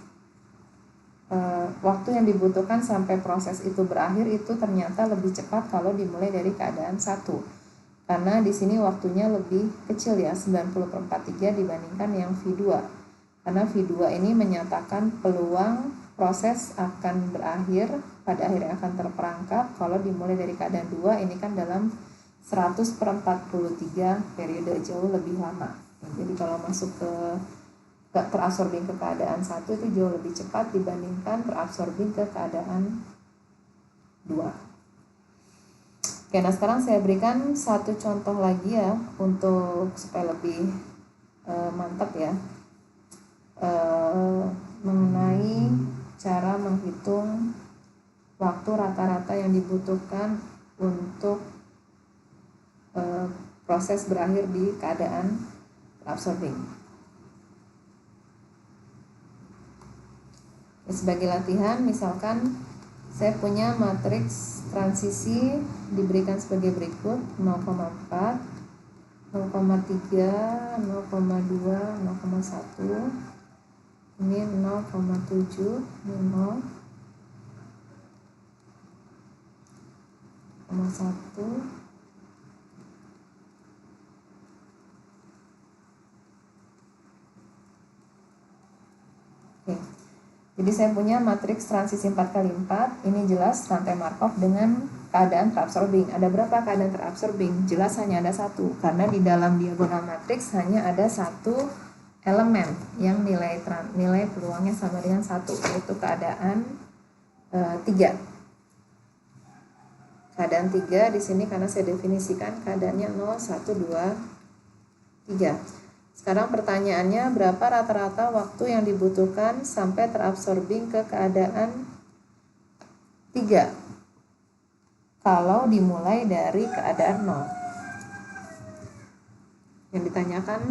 waktu yang dibutuhkan sampai proses itu berakhir itu ternyata lebih cepat kalau dimulai dari keadaan 1. Karena di sini waktunya lebih kecil ya, 90/43 dibandingkan yang V2. Karena V2 ini menyatakan peluang proses akan berakhir, pada akhirnya akan terperangkap kalau dimulai dari keadaan 2, ini kan dalam 100/43 periode jauh lebih lama. Jadi kalau masuk ke terabsorbing ke keadaan 1 itu jauh lebih cepat dibandingkan terabsorbing ke keadaan 2. Oke, nah sekarang saya berikan satu contoh lagi ya untuk supaya lebih mantap ya, mengenai cara menghitung waktu rata-rata yang dibutuhkan untuk proses berakhir di keadaan absorbing. Sebagai latihan, misalkan saya punya matriks transisi diberikan sebagai berikut: 0,4, 0,3, 0,2, 0,1. Ini 0,7, ini 0,1. Oke. Jadi saya punya matriks transisi 4x4. Ini jelas rantai Markov dengan keadaan terabsorbing. Ada berapa keadaan terabsorbing? Jelas hanya ada satu, karena di dalam diagonal matriks hanya ada satu elemen yang nilai peluangnya sama dengan 1, yaitu keadaan 3. Keadaan 3 di sini karena saya definisikan keadaannya 0, 1, 2, 3. Sekarang pertanyaannya, berapa rata-rata waktu yang dibutuhkan sampai terabsorbing ke keadaan 3 kalau dimulai dari keadaan 0? Yang ditanyakan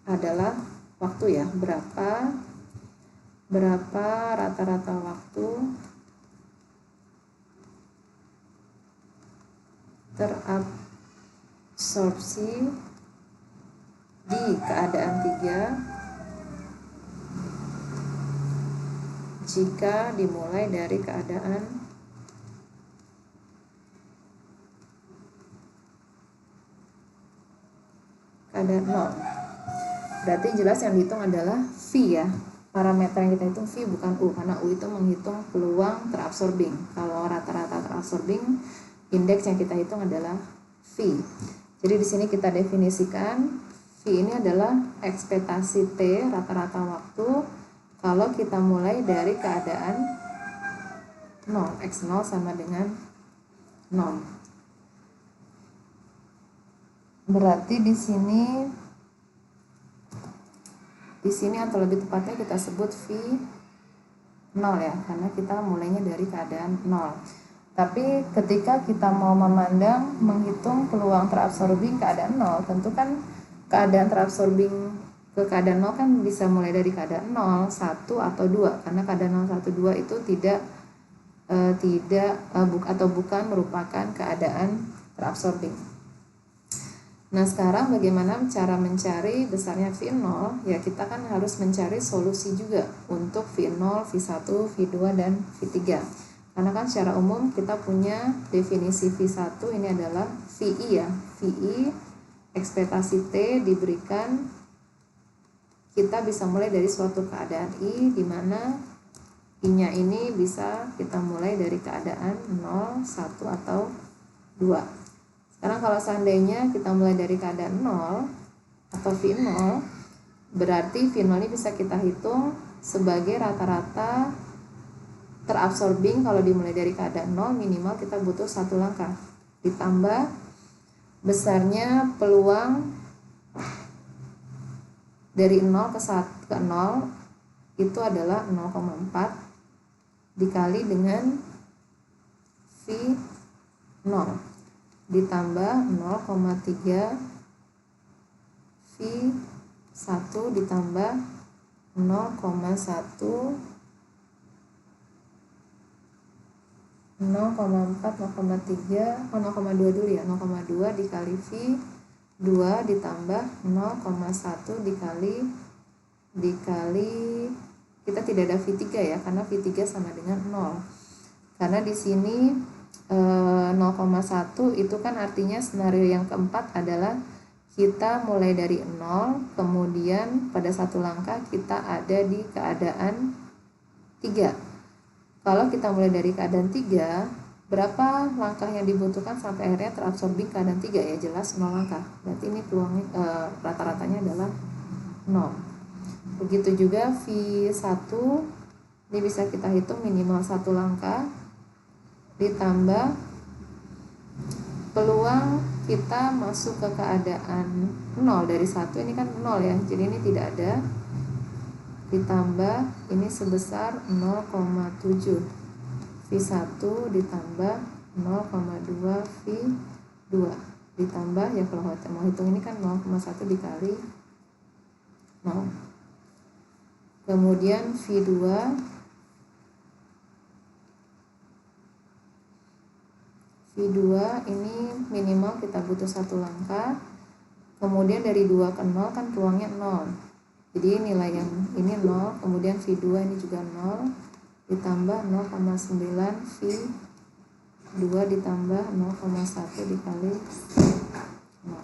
adalah waktu ya, berapa rata-rata waktu terabsorpsi di keadaan 3 jika dimulai dari keadaan keadaan 0. Berarti jelas yang dihitung adalah V ya. Parameter yang kita hitung V bukan U, karena U itu menghitung peluang terabsorbing. Kalau rata-rata terabsorbing, indeks yang kita hitung adalah V. Jadi di sini kita definisikan V ini adalah ekspektasi T, rata-rata waktu kalau kita mulai dari keadaan 0, X0 sama dengan 0. Berarti di sini atau lebih tepatnya kita sebut V0 ya, karena kita mulainya dari keadaan 0. Tapi ketika kita mau menghitung peluang terabsorbing keadaan 0, tentu kan keadaan terabsorbing ke keadaan 0 kan bisa mulai dari keadaan 0, 1 atau 2, karena keadaan 0, 1, 2 itu bukan merupakan keadaan terabsorbing. Nah, sekarang bagaimana cara mencari besarnya V0? Ya, kita kan harus mencari solusi juga untuk V0, V1, V2, dan V3. Karena kan secara umum kita punya definisi V1 ini adalah VI ya. VI, ekspektasi T diberikan, kita bisa mulai dari suatu keadaan I, di mana I-nya ini bisa kita mulai dari keadaan 0, 1, atau 2. Sekarang kalau seandainya kita mulai dari keadaan 0 atau V0, berarti V0 ini bisa kita hitung sebagai rata-rata terabsorbing kalau dimulai dari keadaan 0, minimal kita butuh 1 langkah. Ditambah besarnya peluang dari 0 ke 0 itu adalah 0,4 dikali dengan V0 ditambah 0,3 V1 ditambah 0,1 0,2 dulu ya, 0,2 dikali V2 ditambah 0,1 dikali kita tidak ada V3 ya, karena V3 sama dengan 0. Karena di sini 0,1 itu kan artinya skenario yang keempat adalah kita mulai dari 0, kemudian pada 1 langkah kita ada di keadaan 3. Kalau kita mulai dari keadaan 3, berapa langkah yang dibutuhkan sampai akhirnya terabsorbing keadaan 3 ya? Jelas 0 langkah. Berarti ini peluangnya rata-ratanya adalah 0. Begitu juga V1 ini bisa kita hitung minimal 1 langkah ditambah peluang kita masuk ke keadaan 0 dari 1 ini kan 0 ya, jadi ini tidak ada, ditambah ini sebesar 0,7 V1 ditambah 0,2 V2 ditambah ya, kalau mau hitung ini kan 0,1 dikali 0, kemudian V2 ini minimal kita butuh 1 langkah, kemudian dari 2 ke 0 kan peluangnya 0, jadi nilai yang ini 0, kemudian V2 ini juga 0 ditambah 0,9 V2 ditambah 0,1 dikali 0.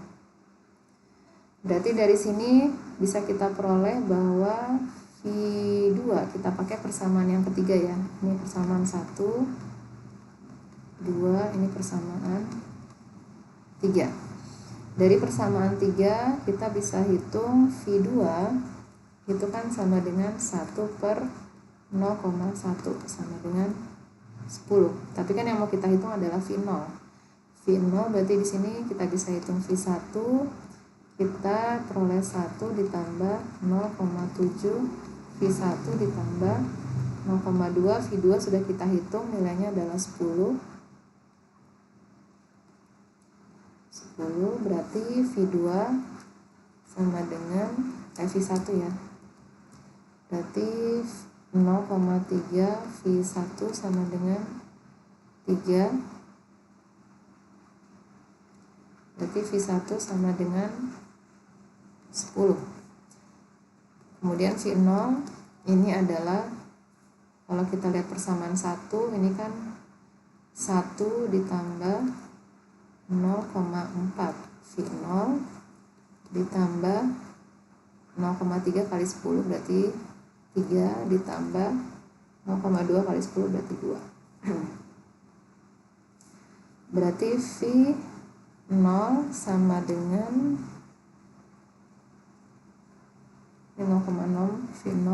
Berarti dari sini bisa kita peroleh bahwa V2 kita pakai persamaan yang ketiga ya, ini persamaan 1, 2, ini persamaan 3. Dari persamaan 3 kita bisa hitung V2 itu kan sama dengan 1/0,1 sama dengan 10. Tapi kan yang mau kita hitung adalah V0. V0 berarti di sini kita bisa hitung V1 kita peroleh 1 ditambah 0,7 V1 ditambah 0,2 V2 sudah kita hitung, nilainya adalah 10. Berarti V2 sama dengan V1 ya. Berarti 0,3 V1 sama dengan 3. Berarti V1 sama dengan 10. Kemudian V0 ini adalah, kalau kita lihat persamaan 1, ini kan 1 ditambah 0,4 V0 ditambah 0,3 kali 10 berarti 3 ditambah 0,2 kali 10 berarti 2. Berarti V0 sama dengan 0,6, V0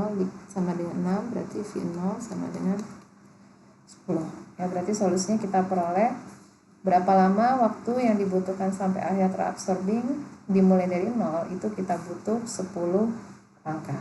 sama dengan 6, berarti V0 sama dengan 10. Ya, berarti solusinya kita peroleh berapa lama waktu yang dibutuhkan sampai akhir terabsorbing dimulai dari 0, itu kita butuh 10 langkah.